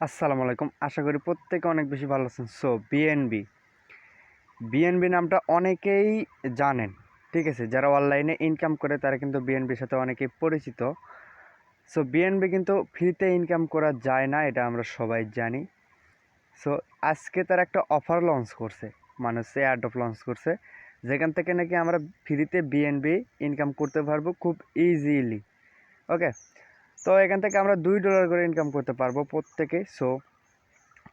আসসালামু আলাইকুম। আশা করি প্রত্যেকে অনেক বেশি ভালো আছেন। সো বিএনবি নামটা অনেকেই জানেন, ঠিক আছে? যারা অনলাইনে ইনকাম করে তারা কিন্তু বিএনবির সাথে অনেকেই পরিচিত। সো বিএনবি কিন্তু ফ্রিতে ইনকাম করা যায় না, এটা আমরা সবাই জানি। সো আজকে তারা একটা অফার লঞ্চ করছে, মানে হচ্ছে এয়ারড্রপ লঞ্চ করছে, যেখান থেকে নাকি আমরা ফ্রিতে বিএনবি ইনকাম করতে পারবো খুব ইজিলি। ওকে, তো এখান থেকে আমরা $2 করে ইনকাম করতে পারবো প্রত্যেকে। সো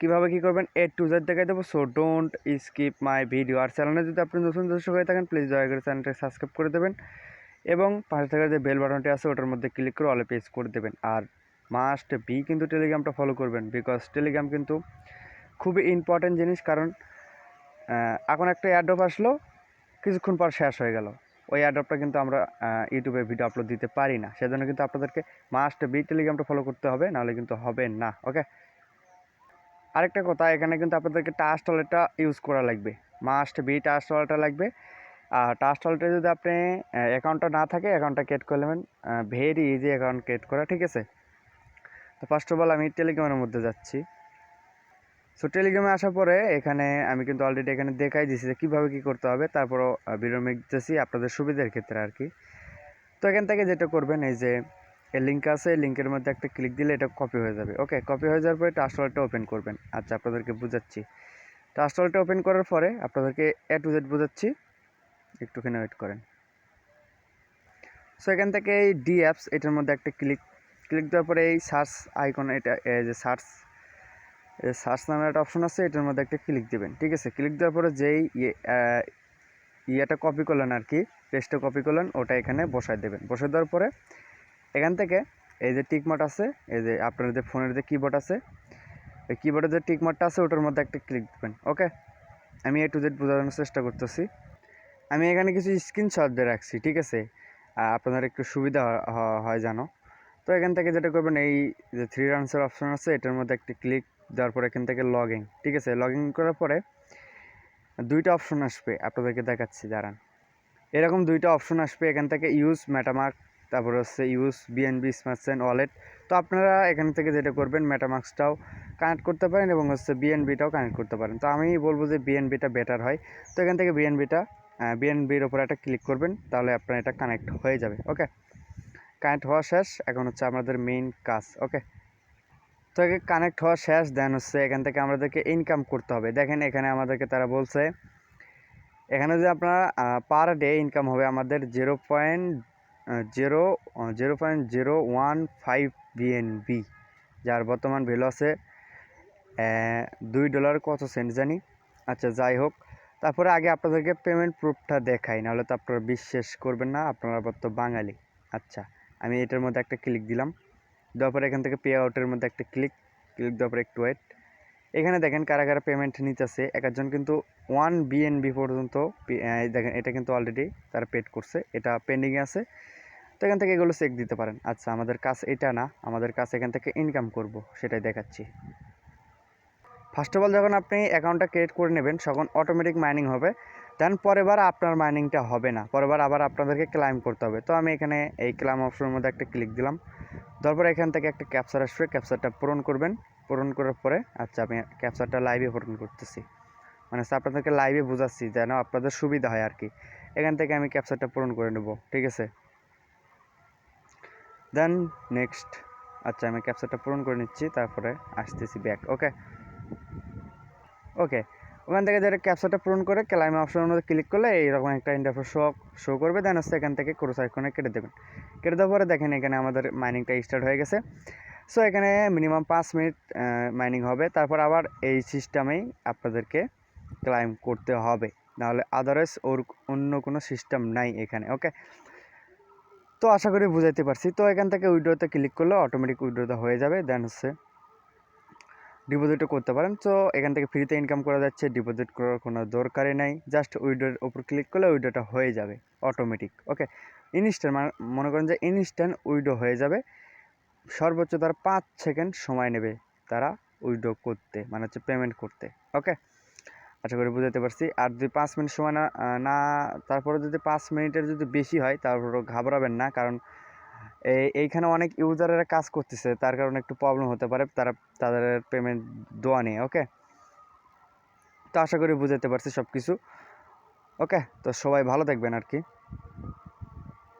কীভাবে কী করবেন A to Z দেখাই দেবো। So don't skip my video. আর চ্যানেলে যদি আপনি নতুন দর্শক হয়ে থাকেন প্লিজ দয়া করে চ্যানেলটা সাবস্ক্রাইব করে দেবেন এবং পাশে থাকা যে বেল বাটনটি আছে ওটার মধ্যে ক্লিক করে অলে পেজ করে দেবেন। আর মাস্ট বি কিন্তু টেলিগ্রামটা ফলো করবেন, বিকজ টেলিগ্রাম কিন্তু খুবই ইম্পর্টেন্ট জিনিস। কারণ এখন একটা এয়ারড্রপ আসলো, কিছুক্ষণ পর শেষ হয়ে গেল, ওই এয়ারড্রপটা কিন্তু আমরা ইউটিউবে ভিডিও আপলোড দিতে পারি না। সেজন্য কিন্তু আপনাদেরকে মাস্ট বি টেলিগ্রামটা ফলো করতে হবে, নাহলে কিন্তু হবে না। ওকে, আরেকটা কথা, এখানে কিন্তু আপনাদেরকে ট্রাস্ট ওয়ালেটটা ইউজ করা লাগবে, মাস্ট বি ট্রাস্ট ওয়ালেটটা লাগবে। আর ট্রাস্ট ওয়ালেটে যদি আপনি অ্যাকাউন্টটা না থাকে অ্যাকাউন্টটা ক্রিয়েট করে নেবেন, ভেরি ইজি অ্যাকাউন্ট ক্রিয়েট করা, ঠিক আছে? তো ফার্স্ট অফ অল আমি টেলিগ্রামের মধ্যে যাচ্ছি। সো টেলিগ্রামে আসার পরে এখানে আমি কিন্তু অলরেডি এখানে দেখাই দিয়েছি যে কীভাবে কী করতে হবে, তারপরও ভিডিও মেকতেছি আপনাদের সুবিধার ক্ষেত্রে আর কি। তো এখান থেকে যেটা করবেন, এই যে লিঙ্ক আছে, লিঙ্কের মধ্যে একটা ক্লিক দিলে এটা কপি হয়ে যাবে। ওকে, কপি হয়ে যাওয়ার পরে ট্রাস্ট ওয়ালেটটা ওপেন করবেন। আচ্ছা, আপনাদেরকে বুঝাচ্ছি। ট্রাস্ট ওয়ালেটটা ওপেন করার পরে আপনাদেরকে A to Z বোঝাচ্ছি, একটুখানি ওয়েট করেন। সো এখান থেকে এই ডি অ্যাপস এটার মধ্যে একটা ক্লিক দেওয়ার পরে এই সার্চ আইকন, এটা এই যে সার্চ নামের একটা অপশন আছে, এটার মধ্যে একটা ক্লিক দেবেন, ঠিক আছে? ক্লিক দেওয়ার পরে যেই ইয়েটা কপি করলেন আর কি, পেজটা কপি করলেন, ওটা এখানে বসায় দেবেন। বসায় দেওয়ার পরে এখান থেকে এই যে টিকমার্ক আছে, এই যে আপনার যে ফোনের যে কিবোর্ড আছে, এই কিবোর্ডের যে টিকমার্কটা আছে ওটার মধ্যে একটা ক্লিক দেবেন। ওকে, আমি A to Z বোঝানোর চেষ্টা করতেছি। আমি এখানে কিছু স্ক্রিনশট দিয়ে রাখছি, ঠিক আছে? আপনাদের একটু সুবিধা হয় জানো। তো এখান থেকে যেটা করবেন, এই যে থ্রি রানসের অপশন আছে এটার মধ্যে একটা ক্লিক দেওয়ার পরে এখান থেকে লগ ইন, ঠিক আছে? লগ ইন করার পরে দুইটা অপশন আসবে, আপনাদেরকে দেখাচ্ছি, দাঁড়ান। এরকম দুইটা অপশন আসবে, এখান থেকে ইউজ মেটামার্ক, তারপরে হচ্ছে use BNB smart chain wallet. তো আপনারা এখান থেকে যেটা করবেন, মেটামার্কসটাও কানেক্ট করতে পারেন এবং হচ্ছে বিএনবিটাও কানেক্ট করতে পারেন। তো আমি বলবো যে বিএনবিটা বেটার হয়। তো এখান থেকে বিএনবির ওপরে একটা ক্লিক করবেন, তাহলে আপনার এটা কানেক্ট হয়ে যাবে। ওকে, কানেক্ট হওয়া শেষ, এখন হচ্ছে আমাদের মেইন কাজ। ওকে, তো কানেক্ট হওয়া শেষ, দেন হচ্ছে এখান থেকে আমাদেরকে ইনকাম করতে হবে। দেখেন এখানে আমাদেরকে তারা বলছে, এখানে যে আপনারা পার ডে ইনকাম হবে আমাদের 0.015 বিএনবি, যার বর্তমান ভ্যালু আছে $2 কত সেন্ট জানি। আচ্ছা, যাই হোক, তারপরে আগে আপনাদেরকে পেমেন্ট প্রুফটা দেখাই, নাহলে তো আপনারা বিশ্বাস করবেন না, আপনারা তো বাঙালি। আচ্ছা, আমি এটার মধ্যে একটা ক্লিক দিলাম, দেওয়ার পরে এখান থেকে পে আউটের মধ্যে একটা ক্লিক দেওয়ার পরে একটু ওয়েট। এখানে দেখেন কারা কারা পেমেন্ট নিতেছে। একজন কিন্তু 1 বিএনবি পর্যন্ত দেখেন, এটা কিন্তু অলরেডি তারা পেড করছে, এটা পেন্ডিংয়ে আছে। তো এখান থেকে এগুলো চেক দিতে পারেন। আচ্ছা, আমাদের কাজ এটা না, আমাদের কাজ এখান থেকে ইনকাম করব, সেটাই দেখাচ্ছি। ফার্স্ট অফ অল যখন আপনি অ্যাকাউন্টটা ক্রিয়েট করে নেবেন তখন অটোমেটিক মাইনিং হবে, দেন পরের বার আপনার মাইনিংটা হবে না, পরের বার আবার আপনাদেরকে ক্লাইম করতে হবে। তো আমি এখানে এই ক্লাইম অপশনের মধ্যে একটা ক্লিক দিলাম, তারপরে এখান থেকে একটা ক্যাপচার আসবে, ক্যাপচারটা পূরণ করবেন। পূরণ করার পরে আচ্ছা, আমি ক্যাপচারটা লাইভে পূরণ করতেছি, মানে আপনাদেরকে লাইভে বোঝাচ্ছি যেন আপনাদের সুবিধা হয় আর কি। এখান থেকে আমি ক্যাপচারটা পূরণ করে নেব, ঠিক আছে? দেন নেক্সট, আচ্ছা আমি ক্যাপচারটা পূরণ করে নিচ্ছি, তারপরে আসতেছি ব্যাক। ওকে, ওখান থেকে যেটা ক্যাপচারটা পূরণ করে ক্লাইম অপশনের মধ্যে ক্লিক করলে এইরকম একটা ইন্টারফেস শো করবে। দেন হচ্ছে এখান থেকে ক্রস আইকনে কেটে দেবেন। কেটে দেওয়ার পরে দেখেন এখানে আমাদের মাইনিংটা স্টার্ট হয়ে গেছে। সো এখানে মিনিমাম 5 মিনিট মাইনিং হবে, তারপর আবার এই সিস্টেমেই আপনাদেরকে ক্লাইম করতে হবে, নাহলে আদারওয়াইজ অন্য কোনো সিস্টেম নাই এখানে। ওকে, তো আশা করি বুঝাইতে পারছি। তো এখান থেকে উইড্রোতে ক্লিক করলে অটোমেটিক উইড্রোটা হয়ে যাবে, দেন হচ্ছে ডিপোজিটও করতে পারেন। তো এখান থেকে ফ্রিতে ইনকাম করা যাচ্ছে, ডিপোজিট করার কোনো দরকারই নাই, জাস্ট উইড্রোর উপর ক্লিক করলে উইড্রোটা হয়ে যাবে অটোমেটিক। ওকে, ইনস্ট্যান্ট, মনে করেন যে ইনস্ট্যান্ট উইড্রো হয়ে যাবে। সর্বোচ্চ তারা 5 সেকেন্ড সময় নেবে তারা উইড্রো করতে, মানে হচ্ছে পেমেন্ট করতে। ওকে, আশা করি বুঝাতে পারছি। আর যদি 5 মিনিট সময় না তারপরে যদি 5 মিনিটের যদি বেশি হয় তারপরও ঘাবড়াবেন না, কারণ এইখানে অনেক ইউজারেরা কাজ করতেছে, তার কারণে একটু প্রবলেম হতে পারে তাদের পেমেন্ট দেওয়া নিয়ে। ওকে, তো আশা করি বুঝাতে পারছি সব কিছু। ওকে, তো সবাই ভালো থাকবেন আর কি।